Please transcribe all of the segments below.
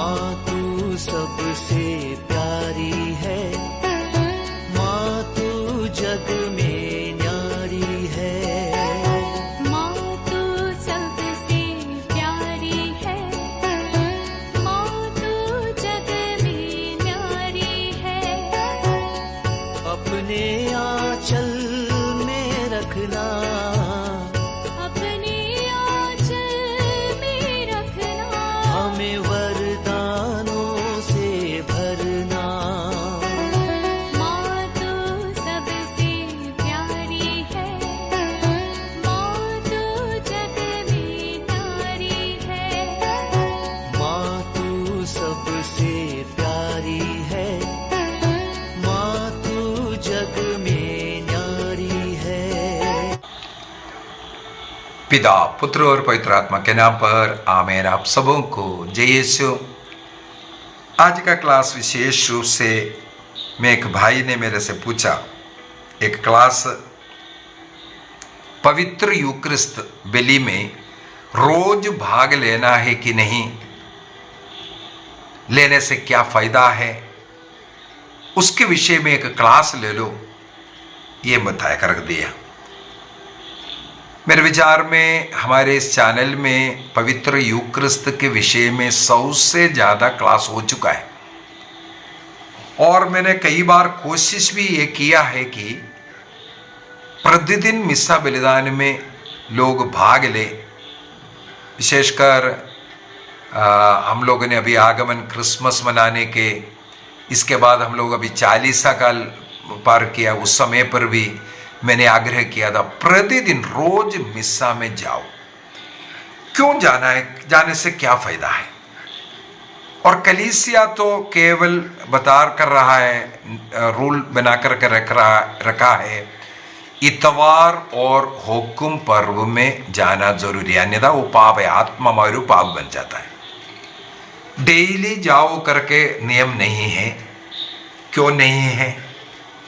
माँ तू सबसे प्यारी है, माँ तू जग में न्यारी है। माँ तू सबसे प्यारी है, माँ तू जग में न्यारी है। अपने आंचल में रखना, अपने आंचल में रखना। हमें वरदानों से भरना। माँ तू सबसे प्यारी है, माँ तू जग में न्यारी है। माँ तू सबसे प्यारी है, माँ तू जग में न्यारी है। पिता, पुत्र और पवित्र आत्मा के नाम पर आमीन। आप सबों को जय यीशु। आज का क्लास विशेष रूप से मैं एक भाई ने मेरे से पूछा, एक क्लास पवित्र यूक्रिस्त बलि में रोज भाग लेना है कि नहीं, लेने से क्या फायदा है, उसके विषय में एक क्लास ले लो, ये बताया कर रख दिया। मेरे विचार में हमारे इस चैनल में पवित्र यूक्रिस्त के विषय में 100 से ज़्यादा क्लास हो चुका है और मैंने कई बार कोशिश भी ये किया है कि प्रतिदिन मिस्सा बलिदान में लोग भाग ले। विशेषकर हम लोगों ने अभी आगमन क्रिसमस मनाने के, इसके बाद हम लोग अभी 40 साल पार किया, उस समय पर भी मैंने आग्रह किया था प्रतिदिन रोज मिस्सा में जाओ। क्यों जाना है, जाने से क्या फायदा है। और कलीसिया तो केवल बता कर रहा है, रूल बनाकर के रखा है, इतवार और हुक्म पर्व में जाना जरूरी है, अन्यथा वो पाप है, आत्मा मारू पाप बन जाता है। डेली जाओ करके नियम नहीं है। क्यों नहीं है,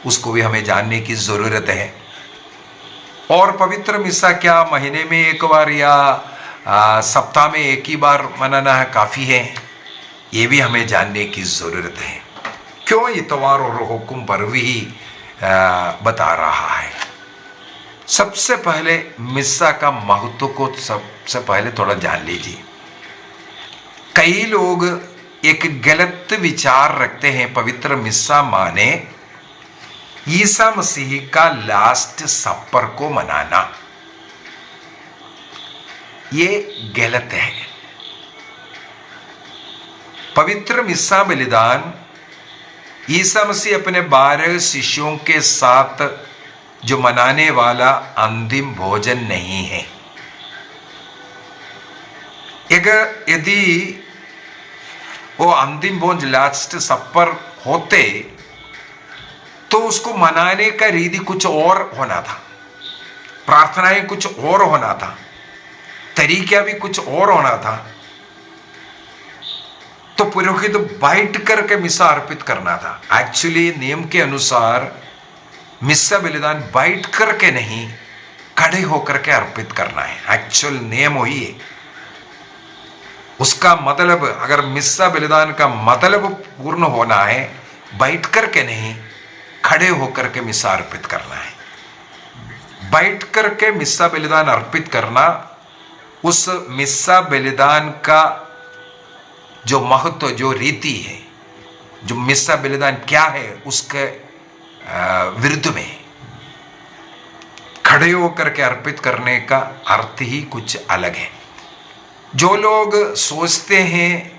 उसको भी हमें जानने की जरूरत है। और पवित्र मिस्सा क्या महीने में एक बार या सप्ताह में एक ही बार मनाना है काफ़ी है, ये भी हमें जानने की ज़रूरत है। क्यों इतवार और हुक्म पर्व ही बता रहा है। सबसे पहले मिस्सा का महत्व को सबसे पहले थोड़ा जान लीजिए। कई लोग एक गलत विचार रखते हैं, पवित्र मिस्सा माने ईसा मसीह का लास्ट सपर को मनाना। ये गलत है। पवित्र मिस्सा बलिदान ईसा मसीह अपने 12 शिष्यों के साथ जो मनाने वाला अंतिम भोजन नहीं है। यदि वो अंतिम भोजन लास्ट सपर होते तो उसको मनाने का रीति कुछ और होना था, प्रार्थनाएं कुछ और होना था, तरीका भी कुछ और होना था। तो पुरोहित बैठ करके मिस्सा अर्पित करना था। एक्चुअली नियम के अनुसार मिस्सा बलिदान बैठ करके नहीं, खड़े होकर के अर्पित करना है। एक्चुअल नियम वही है। उसका मतलब, अगर मिस्सा बलिदान का मतलब पूर्ण होना है, बैठ करके नहीं, खड़े होकर के मिस्सा अर्पित करना है। बैठ करके मिस्सा बलिदान अर्पित करना, उस मिस्सा बलिदान का जो महत्व, जो रीति है, जो मिस्सा बलिदान क्या है, उसके विरुद्ध में खड़े होकर के अर्पित करने का अर्थ ही कुछ अलग है। जो लोग सोचते हैं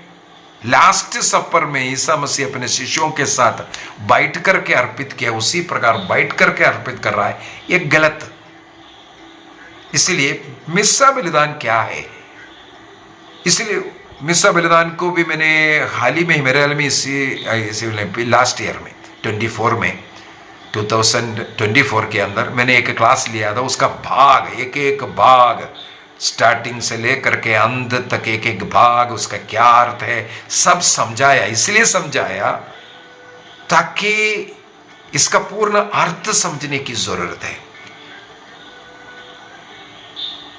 लास्ट सपर में ईसा मसीह अपने शिष्यों के साथ बैठ करके अर्पित किया, उसी प्रकार बैठ करके अर्पित कर रहा है, ये गलत। इसलिए मिस्सा बलिदान क्या है, इसलिए मिस्सा बलिदान को भी मैंने हाल ही में, मेरे हाल में इसी लास्ट ईयर में 2024 के अंदर मैंने एक क्लास लिया था। उसका भाग, एक भाग स्टार्टिंग से लेकर के अंत तक एक एक भाग, उसका क्या अर्थ है, सब समझाया। इसलिए समझाया ताकि इसका पूर्ण अर्थ समझने की जरूरत है।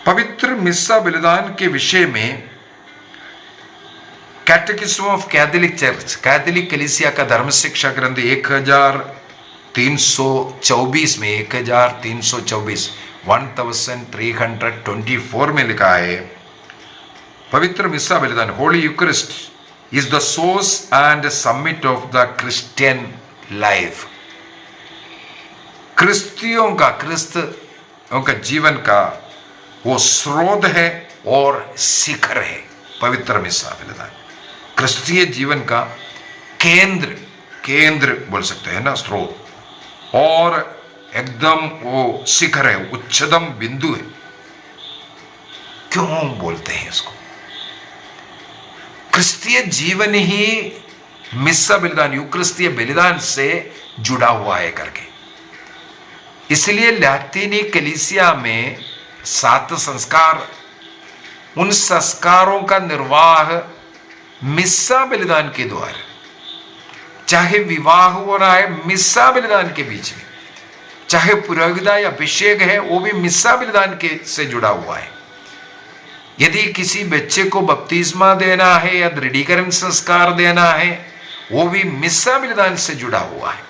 पवित्र मिस्सा बलिदान के विषय में कैटेकिज्म ऑफ कैथोलिक चर्च, कैथोलिक कलीसिया का धर्म शिक्षा ग्रंथ 1324 में 1324 में लिखा है, पवित्र मिस्सा बलिदान, holy eucharist is the source and summit of the Christian life. क्रिस्तियों का जीवन का वो स्रोत है और शिखर है पवित्र मिस्सा बलिदान। क्रिस्तीय जीवन का केंद्र बोल सकते हैं ना, स्रोत, और एकदम वो शिखर है, उच्चतम बिंदु है। क्यों बोलते हैं इसको? क्रिस्तीय जीवन ही मिस्सा बलिदान, यूक्रिस्तीय बलिदान से जुड़ा हुआ है करके। इसलिए लैतीनी कलीसिया में 7 संस्कार, उन संस्कारों का निर्वाह मिस्सा बलिदान के द्वारा, चाहे विवाह हो रहा है मिस्सा बलिदान के बीच में, चाहे पुरोहिता या अभिषेक है वो भी मिस्सा बलिदान के से जुड़ा हुआ है। यदि किसी बच्चे को बपतिस्मा देना है या दृढ़ीकरण संस्कार देना है, वो भी मिस्सा बलिदान से जुड़ा हुआ है।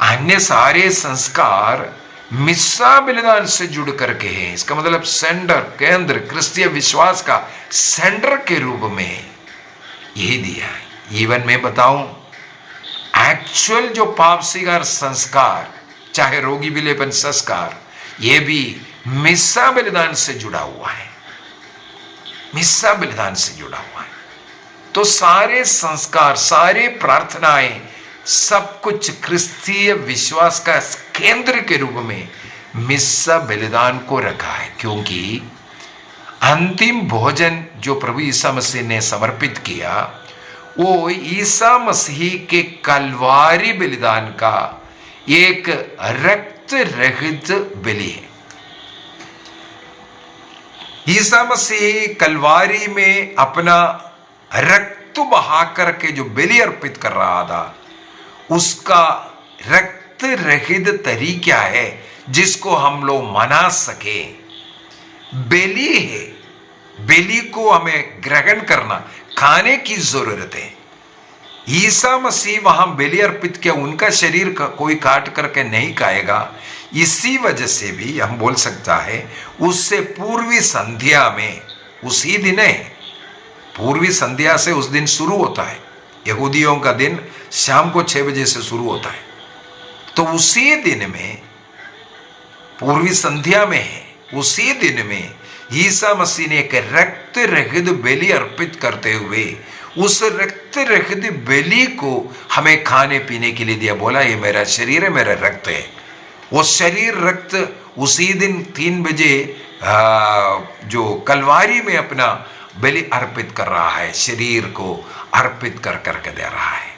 अन्य सारे संस्कार मिस्सा बलिदान से जुड़ करके हैं। इसका मतलब सेंटर, केंद्र, क्रिस्तीय विश्वास का सेंटर के रूप में यही दिया है। इवन मैं बताऊं, एक्चुअल जो पाप स्वीकार संस्कार, चाहे रोगी विलेपन संस्कार, ये भी मिस्सा बलिदान से जुड़ा हुआ है, मिस्सा बलिदान से जुड़ा हुआ है। तो सारे संस्कार, सारे प्रार्थनाएं, सब कुछ क्रिस्तीय विश्वास का केंद्र के रूप में मिस्सा बलिदान को रखा है, क्योंकि अंतिम भोजन जो प्रभु ईसा मसीह ने समर्पित किया वो ईसा मसीह के कलवारी बलिदान का एक रक्त रहित बलि है। ईसा मसीह कलवारी में अपना रक्त बहा करके जो बलि अर्पित कर रहा था, उसका रक्त रहित तरीका है जिसको हम लोग मना सके। बलि है, बलि को हमें ग्रहण करना, खाने की जरूरत है। ईसा मसीह वहां बलि अर्पित किया, उनका शरीर का कोई काट करके नहीं खाएगा। इसी वजह से भी हम बोल सकता है उससे पूर्वी संध्या में, उसी दिन है, पूर्वी संध्या से उस दिन शुरू होता है। यहूदियों का दिन शाम को 6 बजे से शुरू होता है, तो उसी दिन में, पूर्वी संध्या में है, उसी दिन में ईसा मसीह ने एक रक्त रहित बलि अर्पित करते हुए उस रक्त रहित बलि को हमें खाने पीने के लिए दिया। बोला ये मेरा शरीर है, मेरा रक्त है। वो शरीर रक्त उसी दिन 3 बजे जो कलवारी में अपना बलि अर्पित कर रहा है, शरीर को अर्पित कर करके दे रहा है।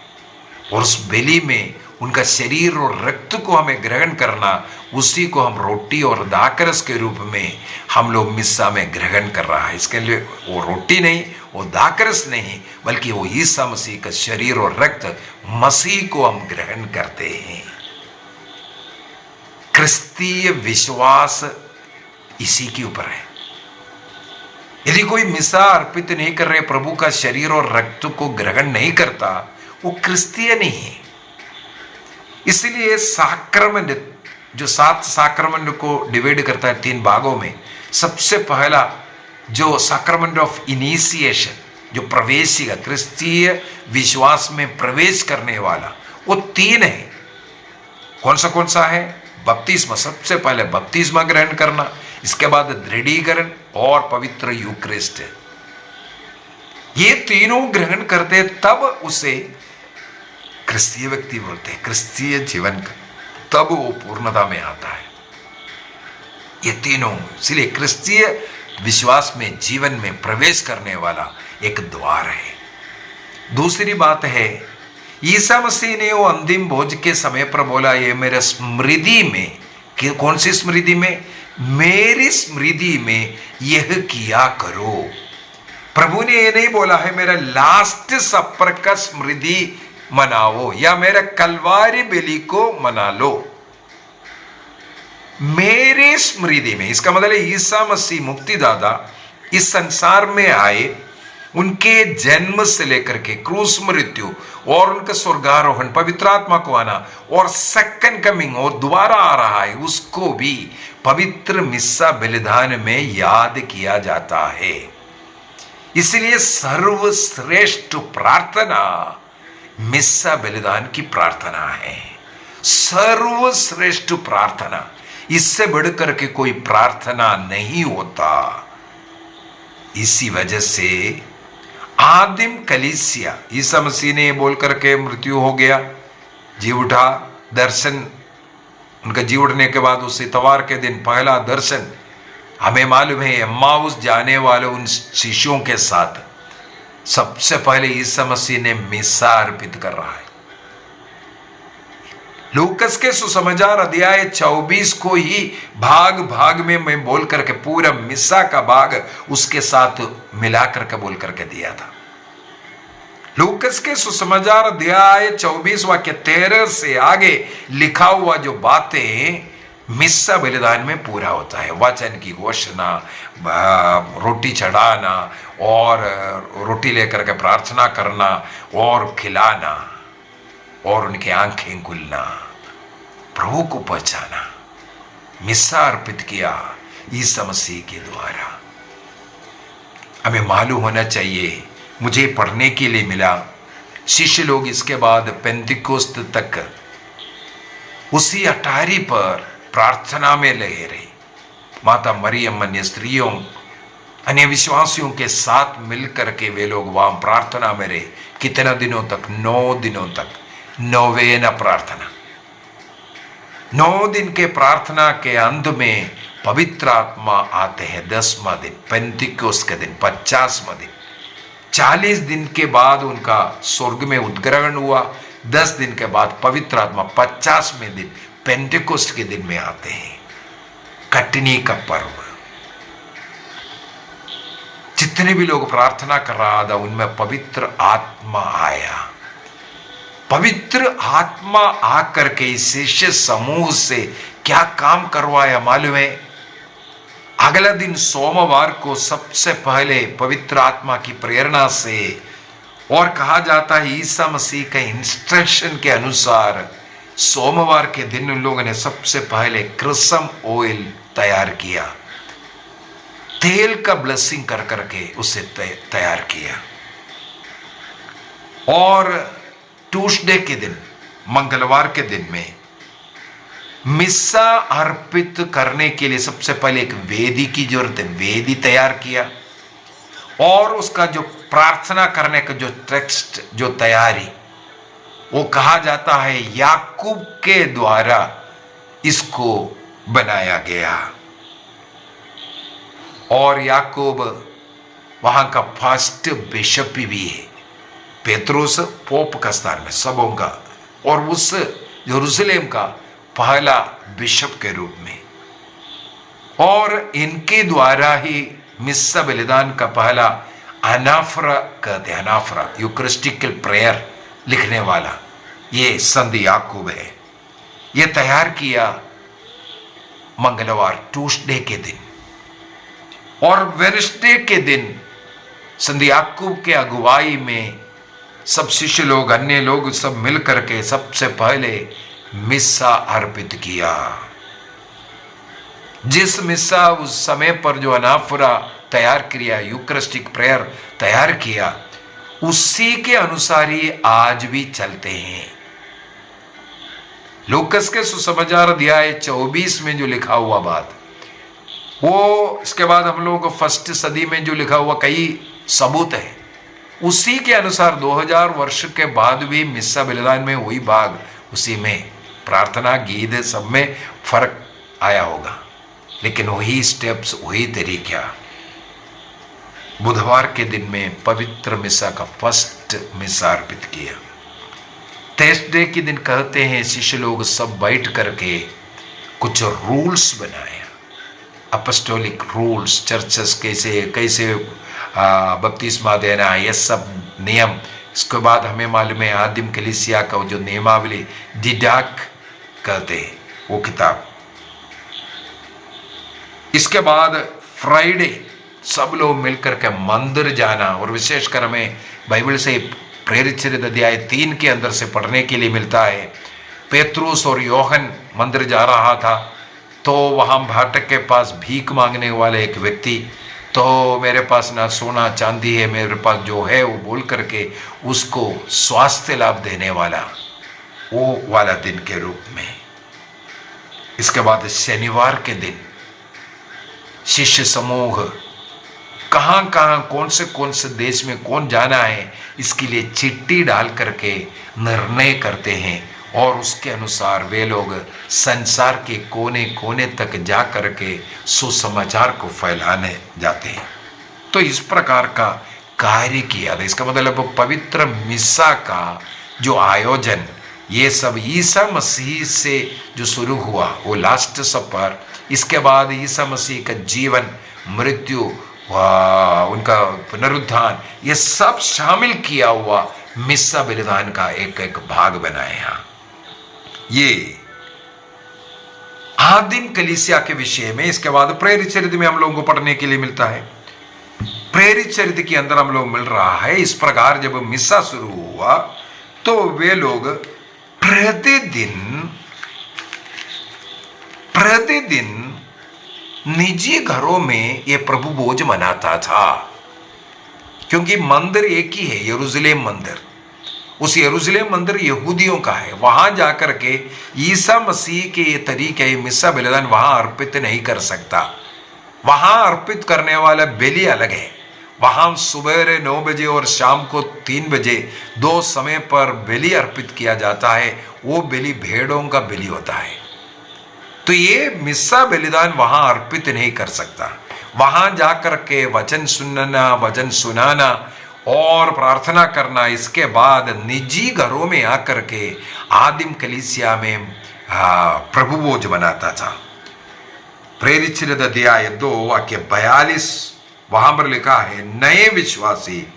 और उस बलि में उनका शरीर और रक्त को हमें ग्रहण करना, उसी को हम रोटी और दाकरस के रूप में हम लोग मिस्सा में ग्रहण कर रहा है। इसके लिए वो रोटी नहीं, वो दाकरस नहीं, बल्कि वो ईसा मसीह का शरीर और रक्त, मसीह को हम ग्रहण करते हैं। क्रिस्तीय विश्वास इसी के ऊपर है। यदि कोई मिस्सा अर्पित नहीं कर रहे, प्रभु का शरीर और रक्त को ग्रहण नहीं करता, वो क्रिस्तीय नहीं है। इसलिए साक्रमेंट, जो 7 साक्रमेंट को डिवाइड करता है 3 भागों में, सबसे पहला जो साक्रमेंट ऑफ इनिशिएशन, जो प्रवेशिका, क्रिस्तीय विश्वास में प्रवेश करने वाला, वो 3 है। कौन सा है? बपतिस्मा। सबसे पहले बपतिस्मा ग्रहण करना, इसके बाद दृढ़ीकरण और पवित्र यूक्रिस्ट। ये तीनों ग्रहण करते तब उसे क्रिस्तीय व्यक्ति बोलते हैं, क्रिस्तीय जीवन का, तब वो पूर्णता में आता है। ये तीनों, इसलिए क्रिस्तीय विश्वास में, जीवन में प्रवेश करने वाला एक द्वार है। दूसरी बात है, ईसा मसीह ने वो अंतिम भोज के समय पर बोला, ये मेरे स्मृति में, कि कौन सी स्मृति में? मेरी स्मृति में यह किया करो। प्रभु ने ये नहीं बोला है मेरा लास्ट सपर का स्मृति मनाओ या मेरा कलवारी बलि को मना लो, मेरे स्मृति में। इसका मतलब ईसा मसीह मुक्तिदाता इस संसार में आए उनके जन्म से लेकर के क्रूस मृत्यु और उनका स्वर्गारोहण, पवित्र आत्मा को आना और सेकंड कमिंग और दोबारा आ रहा है, उसको भी पवित्र मिस्सा बलिदान में याद किया जाता है। इसलिए सर्वश्रेष्ठ प्रार्थना मिस्सा बलिदान की प्रार्थना है, सर्वश्रेष्ठ प्रार्थना। इससे बढ़कर के कोई प्रार्थना नहीं होता। इसी वजह से आदिम कलीसिया, ईसा मसीह ने बोल करके मृत्यु हो गया, जी उठा, दर्शन, उनका जी उठने के बाद उस इतवार के दिन पहला दर्शन, हमें मालूम है एम्माउस जाने वाले उन शिष्यों के साथ सबसे पहले ईसा मसीह ने मिस्सा अर्पित कर रहा है। लूकस के सुसमाचार अध्याय 24 को ही भाग भाग में मैं बोल करके पूरा मिस्सा का भाग उसके साथ मिला करके बोल करके दिया था। लूकस के सुसमाचार अध्याय 24 वाक्य 13 से आगे लिखा हुआ जो बातें मिस्सा बलिदान में पूरा होता है। वचन की घोषणा, रोटी चढ़ाना और रोटी लेकर के प्रार्थना करना और खिलाना और उनकी आंखें खुलना, प्रभु को पहचाना, मिस्सा अर्पित किया ईसा मसीह के द्वारा। हमें मालूम होना चाहिए, मुझे पढ़ने के लिए मिला, शिष्य लोग इसके बाद पेंतिकोस्त तक उसी अटारी पर प्रार्थना में लगे रहे। माता मरियम अन्य स्त्रियों, अन्य विश्वासियों के साथ मिलकर के वे लोग वहां प्रार्थना में रहे। कितना दिनों तक? 9 दिनों तक, नोवेना प्रार्थना। 9 दिन के प्रार्थना के अंत में पवित्र आत्मा आते हैं 10वां दिन, पेंतिकोस्त के दिन, 50वां दिन। 40 दिन के बाद उनका स्वर्ग में उद्ग्रहण हुआ। 10 दिन के बाद पवित्र आत्मा 50वें दिन पेंतिकोस्त के दिन में आते हैं, कटनी का पर्व। जितने भी लोग प्रार्थना कर रहा था उनमें पवित्र आत्मा आया। पवित्र आत्मा आकर के इस शिष्य समूह से क्या काम करवाया मालूम है? अगला दिन सोमवार को सबसे पहले पवित्र आत्मा की प्रेरणा से, और कहा जाता है ईसा मसीह के इंस्ट्रक्शन के अनुसार, सोमवार के दिन उन लोगों ने सबसे पहले क्रिसम ऑयल तैयार किया, तेल का ब्लेसिंग कर करके उसे तैयार किया। और ट्यूसडे के दिन, मंगलवार के दिन में मिस्सा अर्पित करने के लिए सबसे पहले एक वेदी की जरूरत है, वेदी तैयार किया। और उसका जो प्रार्थना करने का जो टेक्स्ट, जो तैयारी, वो कहा जाता है याकूब के द्वारा इसको बनाया गया। और याकूब वहां का फर्स्ट बिशप भी है, पेत्रोस पोप का स्थान में सबों का, और उस यरूशलेम का पहला बिशप के रूप में। और इनके द्वारा ही मिस्सा बलिदान का पहला अनाफरा कहते हैं, अनाफरा यूकरिस्टिकल प्रेयर लिखने वाला ये संत याकूब है। ये तैयार किया मंगलवार, ट्यूसडे के दिन। और वेडनेसडे के दिन संत याकूब के अगुवाई में सब शिष्य लोग, अन्य लोग सब मिल करके सबसे पहले मिस्सा अर्पित किया। जिस मिस्सा उस समय पर जो अनाफरा तैयार किया, यूकरिस्टिक प्रेयर तैयार किया, उसी के अनुसार ही आज भी चलते हैं। लूकस के सुसमाचार अध्याय 24 में जो लिखा हुआ बात, वो इसके बाद हम लोगों को फर्स्ट सदी में जो लिखा हुआ कई सबूत है, उसी के अनुसार 2000 वर्ष के बाद भी मिस्सा बलिदान में वही भाग, उसी में प्रार्थना, गीत, सब में फर्क आया होगा, लेकिन वही स्टेप्स, वही तरीका। बुधवार के दिन में पवित्र मिस्सा का फर्स्ट मिस्सा अर्पित किया। थर्सडे के दिन कहते हैं शिष्य लोग सब बैठ करके कुछ रूल्स बनाया, अपोस्टोलिक रूल्स, चर्चेस कैसे कैसे बपतिस्मा देना, ये सब नियम। इसके बाद हमें मालूम है आदिम कलीसिया का जो नियमावली, डिडाक कहते हैं वो किताब। इसके बाद फ्राइडे सब लोग मिलकर के मंदिर जाना, और विशेषकर हमें बाइबल से प्रेरित चरित्र अध्याय 3 के अंदर से पढ़ने के लिए मिलता है। पेतरुस और योहन मंदिर जा रहा था, तो वहाँ फाटक के पास भीख मांगने वाले एक व्यक्ति, तो मेरे पास ना सोना चांदी है, मेरे पास जो है वो बोल करके उसको स्वास्थ्य लाभ देने वाला, वो वाला दिन के रूप में। इसके बाद शनिवार के दिन शिष्य समूह कहाँ कहाँ कौन से देश में कौन जाना है इसके लिए चिट्ठी डाल करके निर्णय करते हैं, और उसके अनुसार वे लोग संसार के कोने कोने तक जा करके सुसमाचार को फैलाने जाते हैं। तो इस प्रकार का कार्य किया था। इसका मतलब पवित्र मिस्सा का जो आयोजन, ये सब ईसा मसीह से जो शुरू हुआ वो लास्ट सपर, इसके बाद ईसा मसीह का जीवन, मृत्यु, उनका पुनरुत्थान, ये सब शामिल किया हुआ मिस्सा बलिदान का एक एक भाग बनाए हैं। ये आदिम कलीसिया के विषय में। इसके बाद प्रेरित चरित्र में हम लोगों को पढ़ने के लिए मिलता है। प्रेरित चरित्र के अंदर हम लोग मिल रहा है, इस प्रकार जब मिस्सा शुरू हुआ तो वे लोग प्रतिदिन निजी घरों में ये प्रभु भोज मनाता था, क्योंकि मंदिर एक ही है, यरूशलेम मंदिर। उस यरूशलेम मंदिर यहूदियों का है। वहां जाकर के ईसा मसीह के ये तरीके मिस्सा बलिदान वहां अर्पित नहीं कर सकता। वहां अर्पित करने वाला बलि अलग है। वहां सुबह 9 बजे और शाम को 3 बजे 2 समय पर बलि अर्पित किया जाता है। वो बलि भेड़ों का बलि होता है। तो ये मिस्सा बलिदान वहां अर्पित नहीं कर सकता। वहां जाकर के वचन सुनना, वचन सुनाना और प्रार्थना करना, इसके बाद निजी घरों में आकर के आदिम कलीसिया में प्रभु भोज बनाता था। प्रेरित चरित्र अध्याय 2 वाक्य 42 वहां पर लिखा है, नए विश्वासी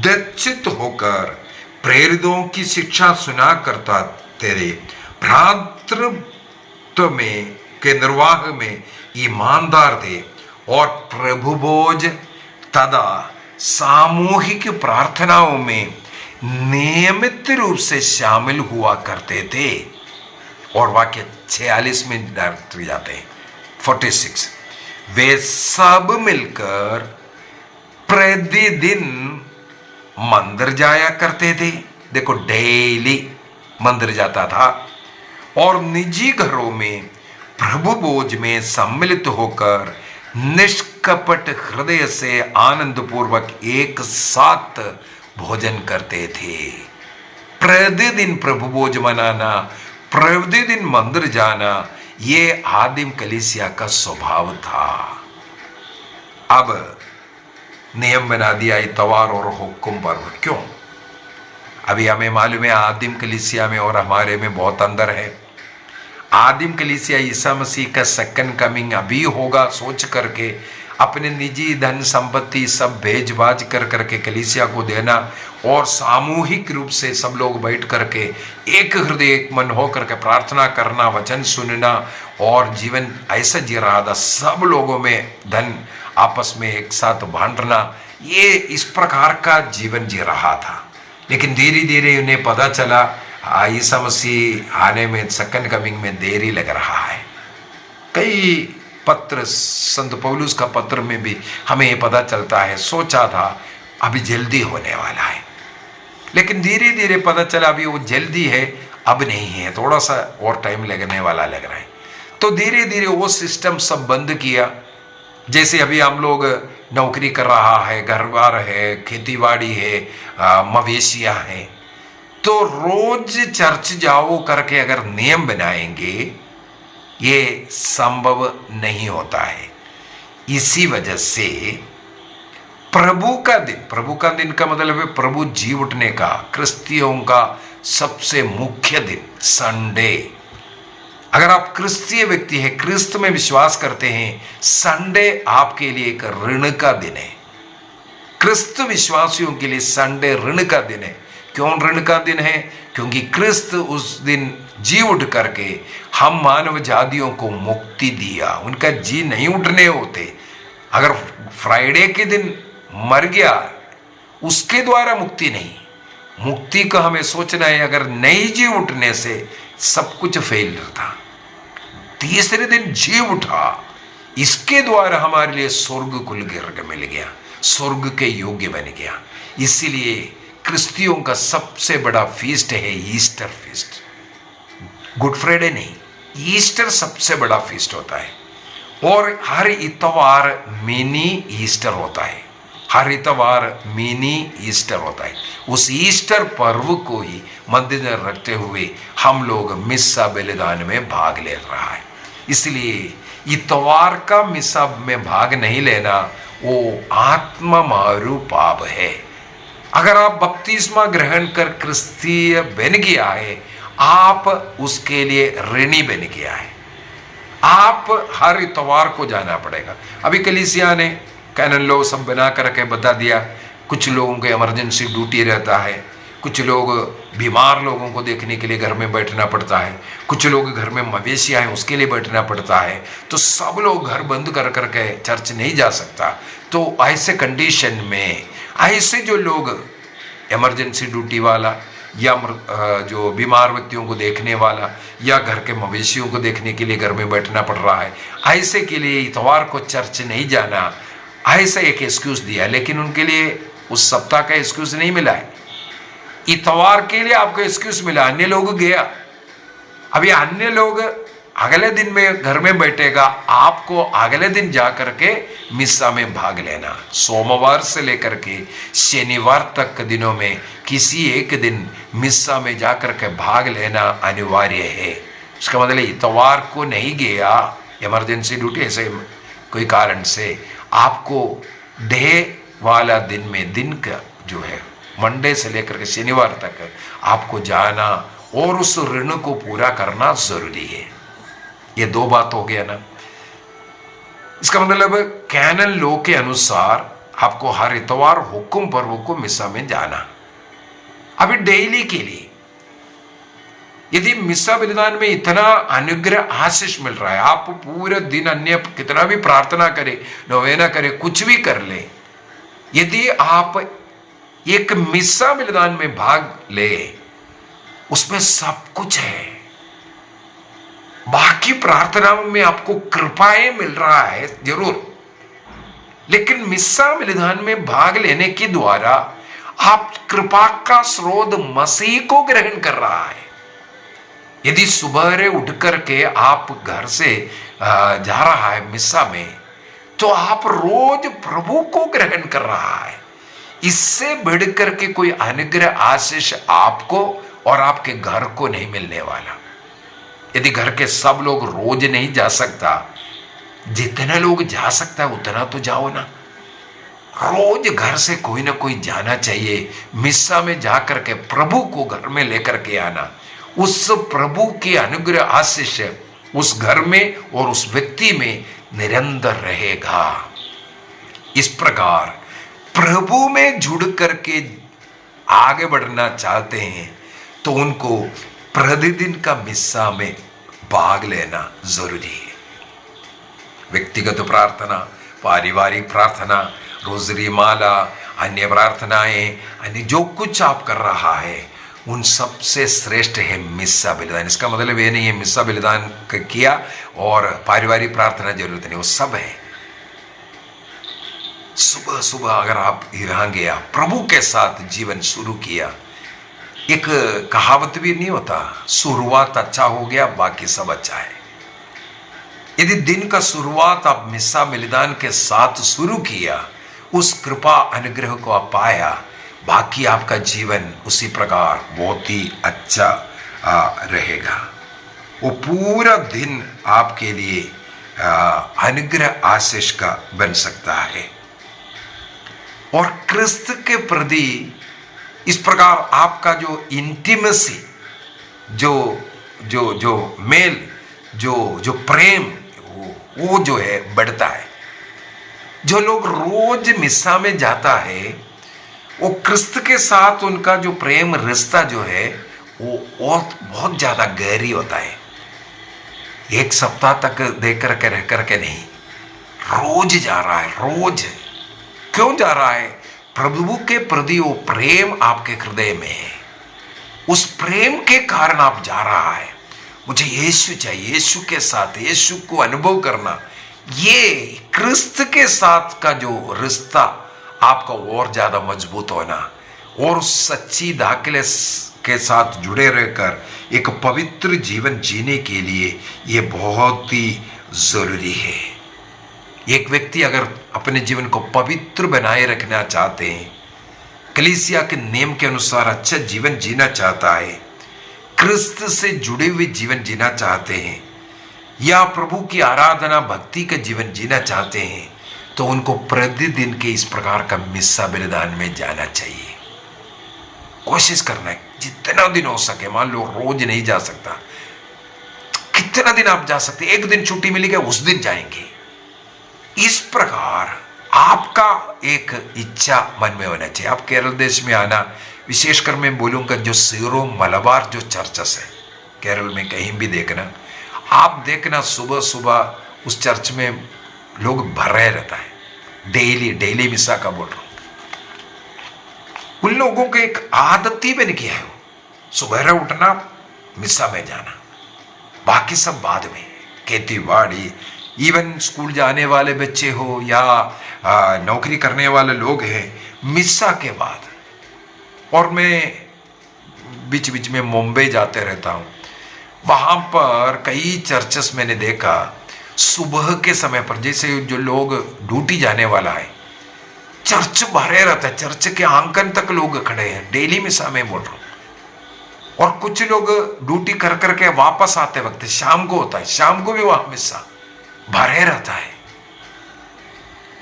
दक्षित होकर प्रेरितों की शिक्षा सुना करता तेरे भ्रातृत्व में के निर्वाह में ईमानदार थे और प्रभु भोज तथा सामूहिक प्रार्थनाओं में नियमित रूप से शामिल हुआ करते थे। और वाक्य 46 में डाल जाते हैं 46, वे सब मिलकर प्रतिदिन मंदिर जाया करते थे। देखो, डेली मंदिर जाता था और निजी घरों में प्रभु भोज में सम्मिलित होकर निष्कपट हृदय से आनंद पूर्वक एक साथ भोजन करते थे। प्रतिदिन प्रभु भोज मनाना, प्रतिदिन मंदिर जाना, ये आदिम कलीसिया का स्वभाव था। अब नियम बना दिया इतवार और हुक्म पर्व। क्यों? अभी हमें मालूम है आदिम कलीसिया में और हमारे में बहुत अंदर है। आदिम कलीसिया ईसा मसीह का सेकंड कमिंग अभी होगा सोच करके अपने निजी धन संपत्ति सब भेज बाज कर करके कलीसिया को देना और सामूहिक रूप से सब लोग बैठ करके एक हृदय एक मन हो करके प्रार्थना करना, वचन सुनना और जीवन ऐसा जी रहा था। सब लोगों में धन आपस में एक साथ बांटना, ये इस प्रकार का जीवन जी रहा था। लेकिन धीरे धीरे उन्हें पता चला ईसा मसीह आने में सेकंड कमिंग में देरी लग रहा है। कई पत्र, संत पौलुस का पत्र में भी हमें ये पता चलता है, सोचा था अभी जल्दी होने वाला है, लेकिन धीरे धीरे पता चला अभी वो जल्दी है, अब नहीं है, थोड़ा सा और टाइम लगने वाला लग रहा है। तो धीरे धीरे वो सिस्टम सब बंद किया। जैसे अभी हम लोग नौकरी कर रहा है, घर बार है, खेतीबाड़ी है, मवेशियाँ हैं, तो रोज चर्च जाओ करके अगर नियम बनाएंगे ये संभव नहीं होता है। इसी वजह से प्रभु का दिन का मतलब है प्रभु जी उठने का, क्रिस्तियों का सबसे मुख्य दिन संडे। अगर आप क्रिस्तीय व्यक्ति हैं, क्रिस्त में विश्वास करते हैं, संडे आपके लिए एक ऋण का दिन है। क्रिस्त विश्वासियों के लिए संडे ऋण का दिन है। क्यों ऋण का दिन है? क्योंकि क्रिस्त उस दिन जी उठ करके हम मानव जातियों को मुक्ति दिया। उनका जी नहीं उठने होते। अगर फ्राइडे के दिन मर गया उसके द्वारा मुक्ति नहीं, मुक्ति का हमें सोचना है अगर नहीं जी उठने से सब कुछ फेलियर था, तीसरे दिन जी उठा, इसके द्वारा हमारे लिए स्वर्ग कुल गिर मिल गया, स्वर्ग के योग्य बन गया। इसीलिए क्रिस्तियों का सबसे बड़ा फीस्ट है ईस्टर फीस्ट, गुड फ्राइडे नहीं, ईस्टर सबसे बड़ा फीस्ट होता है। और हर इतवार मिनी ईस्टर होता है, हर इतवार मिनी ईस्टर होता है। उस ईस्टर पर्व को ही मद्देनजर रखते हुए हम लोग मिस्सा बलिदान में भाग ले रहा है। इसलिए इतवार का मिस्सा में भाग नहीं लेना वो आत्मा मारू पाप है। अगर आप बपतिस्मा ग्रहण कर क्रिस्तीय बन गया है, आप उसके लिए ऋणी बन गया है, आप हर इतवार को जाना पड़ेगा। अभी कलीसिया ने कैनन लो सब बना कर के बता दिया, कुछ लोगों के इमरजेंसी ड्यूटी रहता है, कुछ लोग बीमार लोगों को देखने के लिए घर में बैठना पड़ता है, कुछ लोग घर में मवेशियाँ हैं उसके लिए बैठना पड़ता है, तो सब लोग घर बंद कर करके चर्च नहीं जा सकता। तो ऐसे कंडीशन में ऐसे जो लोग इमरजेंसी ड्यूटी वाला या जो बीमार व्यक्तियों को देखने वाला या घर के मवेशियों को देखने के लिए घर में बैठना पड़ रहा है, ऐसे के लिए इतवार को चर्च नहीं जाना, ऐसा एक एक्सक्यूज दिया। लेकिन उनके लिए उस सप्ताह का एक्सक्यूज नहीं मिला है, इतवार के लिए आपको एक्सक्यूज मिला। अन्य लोग गया, अभी अन्य लोग अगले दिन में घर में बैठेगा, आपको अगले दिन जा करके मिस्सा में भाग लेना। सोमवार से लेकर के शनिवार तक के दिनों में किसी एक दिन मिस्सा में जा करके भाग लेना अनिवार्य है। इसका मतलब इतवार को नहीं गया इमरजेंसी ड्यूटी ऐसे कोई कारण से, आपको डे वाला दिन में दिन का जो है मंडे से लेकर के शनिवार तक आपको जाना और उस ऋण को पूरा करना जरूरी है। ये दो बात हो गया ना। इसका मतलब कैनन लॉ के अनुसार आपको हर इतवार हुक्म पर्व को मिस्सा में जाना। अभी डेली के लिए यदि मिस्सा बलिदान में इतना अनुग्रह आशीष मिल रहा है, आप पूरे दिन अन्य कितना भी प्रार्थना करें, नोवेना करें, कुछ भी कर ले, यदि आप एक मिस्सा बलिदान में भाग ले, उसमें सब कुछ है। बाकी प्रार्थनाओं में आपको कृपाएं मिल रहा है जरूर, लेकिन मिस्सा बलिदान में भाग लेने के द्वारा आप कृपा का स्रोत मसीह को ग्रहण कर रहा है। यदि सुबह उठ करके आप घर से जा रहा है मिस्सा में, तो आप रोज प्रभु को ग्रहण कर रहा है। इससे बढ़कर के कोई अनुग्रह आशीष आपको और आपके घर को नहीं मिलने वाला। यदि घर के सब लोग रोज नहीं जा सकता, जितने लोग जा सकता है उतना तो जाओ ना। रोज घर से कोई ना कोई जाना चाहिए, मिस्सा में जाकर के प्रभु को घर में लेकर के आना। उस प्रभु की अनुग्रह आशीष उस घर में और उस व्यक्ति में निरंतर रहेगा। इस प्रकार प्रभु में जुड़ करके आगे बढ़ना चाहते हैं तो उनको प्रतिदिन का मिस्सा में भाग लेना जरूरी है। व्यक्तिगत प्रार्थना, पारिवारिक प्रार्थना, रोजरी माला, अन्य प्रार्थनाएं, अन्य जो कुछ आप कर रहा है, उन सबसे श्रेष्ठ है मिस्सा बलिदान। इसका मतलब ये नहीं है मिस्सा बलिदान किया और पारिवारिक प्रार्थना जरूरत नहीं, वो सब है। सुबह सुबह अगर आप यहाँ गया, प्रभु के साथ जीवन शुरू किया, एक कहावत भी नहीं होता, शुरुआत अच्छा हो गया बाकी सब अच्छा है। यदि दिन का शुरुआत आप मिस्सा बलिदान के साथ शुरू किया, उस कृपा अनुग्रह को आप पाया, बाकी आपका जीवन उसी प्रकार बहुत ही अच्छा रहेगा। वो पूरा दिन आपके लिए अनुग्रह आशीष का बन सकता है। और क्रिस्त के प्रति इस प्रकार आपका जो इंटीमेसी, जो मेल, जो प्रेम, वो जो है बढ़ता है। जो लोग रोज मिस्सा में जाता है, वो क्रिस्त के साथ उनका जो प्रेम रिश्ता जो है वो बहुत ज्यादा गहरी होता है। एक सप्ताह तक देख करके रह करके नहीं, रोज जा रहा है, रोज क्यों जा रहा है? प्रभु के प्रति वो प्रेम आपके हृदय में है, उस प्रेम के कारण आप जा रहा है। मुझे यीशु चाहिए, यीशु के साथ यीशु को अनुभव करना, ये क्रिस्त के साथ का जो रिश्ता आपका और ज्यादा मजबूत होना और उस सच्ची दाखिले के साथ जुड़े रहकर एक पवित्र जीवन जीने के लिए ये बहुत ही जरूरी है। एक व्यक्ति अगर अपने जीवन को पवित्र बनाए रखना चाहते हैं, कलीसिया के नियम के अनुसार अच्छा जीवन जीना चाहता है, क्रिस्त से जुड़े हुए जीवन जीना चाहते हैं, या प्रभु की आराधना भक्ति का जीवन जीना चाहते हैं, तो उनको प्रतिदिन के इस प्रकार का मिस्सा बलिदान में जाना चाहिए। कोशिश करना है जितना दिन हो सके। मान लो रोज नहीं जा सकता, कितना दिन आप जा सकते, एक दिन छुट्टी मिलेगी उस दिन जाएंगे। इस प्रकार आपका एक इच्छा मन में होना चाहिए। आप केरल देश में आना, विशेषकर मैं बोलूंगा जो सीरो मलबार जो चर्चस है केरल में, कहीं भी देखना, आप देखना सुबह सुबह उस चर्च में लोग भर रहे रहता है। डेली मिसा का बोल रहा हूं। उन लोगों को एक आदत ही बन गया है, सुबह उठना मिसा में जाना, बाकी सब बाद में। खेती बाड़ी, इवन स्कूल जाने वाले बच्चे हो या नौकरी करने वाले लोग हैं, मिसा के बाद। और मैं बीच बीच में मुंबई जाते रहता हूँ, वहाँ पर कई चर्चेस मैंने देखा सुबह के समय पर, जैसे जो लोग ड्यूटी जाने वाला है, चर्च भरे रहता है, चर्च के आंगन तक लोग खड़े हैं, डेली मिसा में बोल रहा हूँ। और कुछ लोग ड्यूटी कर करके वापस आते वक्त शाम को होता है, शाम को भी वहां मिसा भरे रहता है।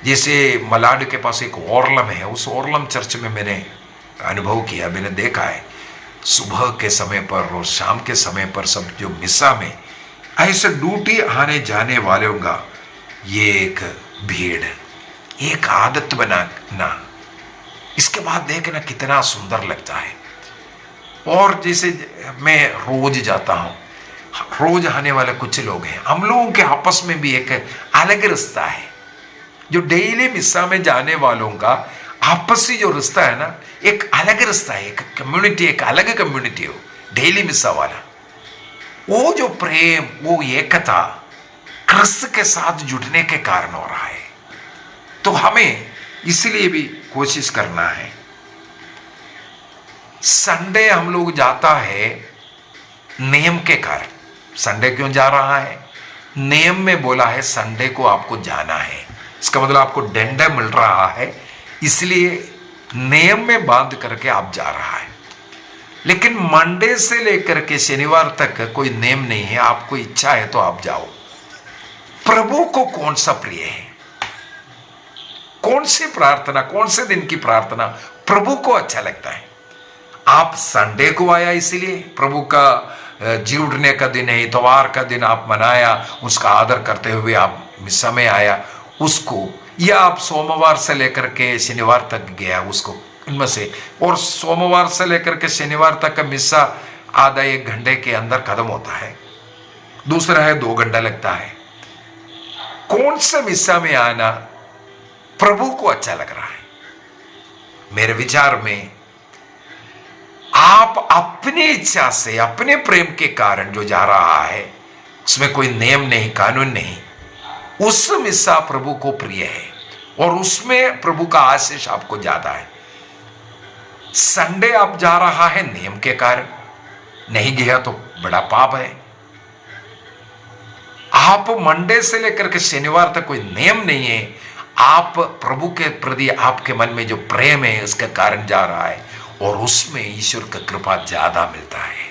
जैसे मलाड के पास एक ओरलम है, उस ओरलम चर्च में मैंने अनुभव किया, मैंने देखा है सुबह के समय पर और शाम के समय पर सब जो मिसा में ऐसे ड्यूटी आने जाने वालों का ये एक भीड़, एक आदत बनाना, इसके बाद देखना कितना सुंदर लगता है। और जैसे मैं रोज जाता हूँ, रोज आने वाले कुछ लोग हैं, हम लोगों के आपस में भी एक अलग रिश्ता है। जो डेली मिसा में जाने वालों का आपसी जो रिश्ता है ना, एक अलग रिश्ता है, एक कम्युनिटी, एक अलग कम्युनिटी हो डेली मिसा वाला। वो जो प्रेम, वो एकता क्रिस्त के साथ जुड़ने के कारण हो रहा है। तो हमें इसलिए भी कोशिश करना है। संडे हम लोग जाता है नियम के कारण। संडे क्यों जा रहा है? नियम में बोला है संडे को आपको जाना है, इसका मतलब आपको डंडा मिल रहा है, इसलिए नियम में बांध करके आप जा रहा है। लेकिन मंडे से लेकर के शनिवार तक कोई नियम नहीं है, आपको इच्छा है तो आप जाओ। प्रभु को कौन सा प्रिय है, कौन सी प्रार्थना, कौन से दिन की प्रार्थना प्रभु को अच्छा लगता है? आप संडे को आया इसलिए प्रभु का जी उठने का दिन है, इतवार का दिन आप मनाया, उसका आदर करते हुए आप मिसा में आया उसको, या आप सोमवार से लेकर के शनिवार तक गया उसको, इनमें से। और सोमवार से लेकर के शनिवार तक का मिसा आधा एक घंटे के अंदर खत्म होता है, दूसरा है 2 घंटा लगता है। कौन से मिसा में आना प्रभु को अच्छा लग रहा है? मेरे विचार में आप अपनी इच्छा से, अपने प्रेम के कारण जो जा रहा है, उसमें कोई नियम नहीं, कानून नहीं, उस मिसा प्रभु को प्रिय है और उसमें प्रभु का आशीष आपको ज्यादा है। संडे आप जा रहा है नियम के कारण, नहीं गया तो बड़ा पाप है। आप मंडे से लेकर के शनिवार तक कोई नियम नहीं है, आप प्रभु के प्रति आपके मन में जो प्रेम है उसके कारण जा रहा है, और उसमें ईश्वर का कृपा ज्यादा मिलता है।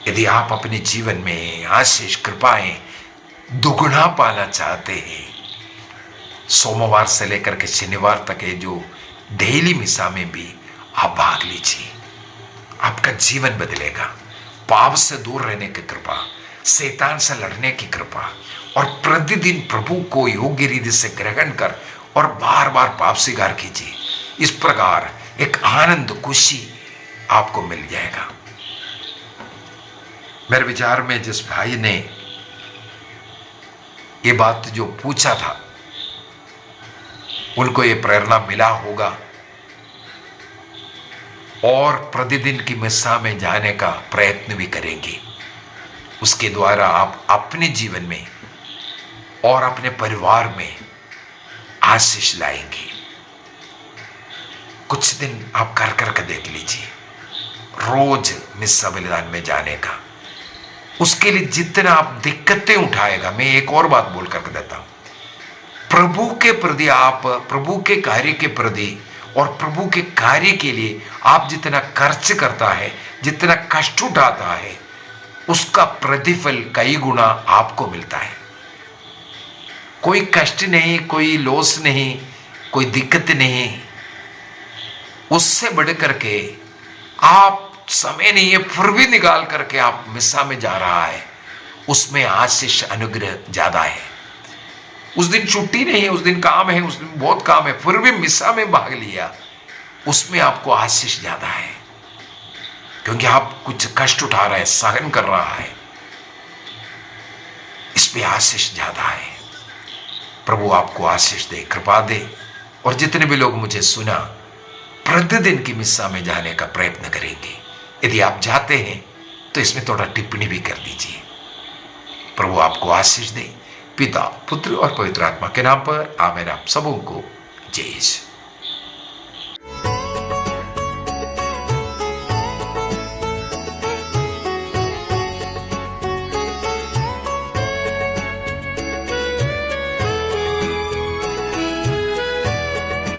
यदि आप अपने जीवन में आशीष कृपाएं दुगुना पाना चाहते हैं, सोमवार से लेकर के शनिवार तक है जो डेली मिसा में भी आप भाग लीजिए, आपका जीवन बदलेगा। पाप से दूर रहने की कृपा, शैतान से लड़ने की कृपा, और प्रतिदिन प्रभु को योग्य रीति से ग्रहण कर और बार बार पाप स्वीकार कीजिए। इस प्रकार एक आनंद, खुशी आपको मिल जाएगा। मेरे विचार में जिस भाई ने ये बात जो पूछा था, उनको ये प्रेरणा मिला होगा और प्रतिदिन की मिस्सा में जाने का प्रयत्न भी करेंगे। उसके द्वारा आप अपने जीवन में और अपने परिवार में आशीष लाएंगे। कुछ दिन आप कर कर देख लीजिए, रोज मिस्सा बलिदान में जाने का। उसके लिए जितना आप दिक्कतें उठाएगा, मैं एक और बात बोल करके देता हूं, प्रभु के प्रति, आप प्रभु के कार्य के प्रति और प्रभु के कार्य के लिए आप जितना खर्च करता है, जितना कष्ट उठाता है, उसका प्रतिफल कई गुना आपको मिलता है। कोई कष्ट नहीं, कोई लॉस नहीं, कोई दिक्कत नहीं, उससे बढ़ करके आप समय नहीं है फिर भी निकाल करके आप मिस्सा में जा रहा है, उसमें आशीष अनुग्रह ज्यादा है। उस दिन छुट्टी नहीं है, उस दिन काम है, उस दिन बहुत काम है, फिर भी मिस्सा में भाग लिया, उसमें आपको आशीष ज्यादा है, क्योंकि आप कुछ कष्ट उठा रहे हैं, सहन कर रहा है, इस पे आशीष ज्यादा है। प्रभु आपको आशीष दे, कृपा दे। और जितने भी लोग मुझे सुना, प्रतिदिन की मिस्सा में जाने का प्रयत्न करेंगे। यदि आप जाते हैं तो इसमें थोड़ा टिप्पणी भी कर दीजिए। प्रभु आपको आशीष दे। पिता, पुत्र और पवित्र आत्मा के नाम पर आमीन। आप सबों को जय यीशु।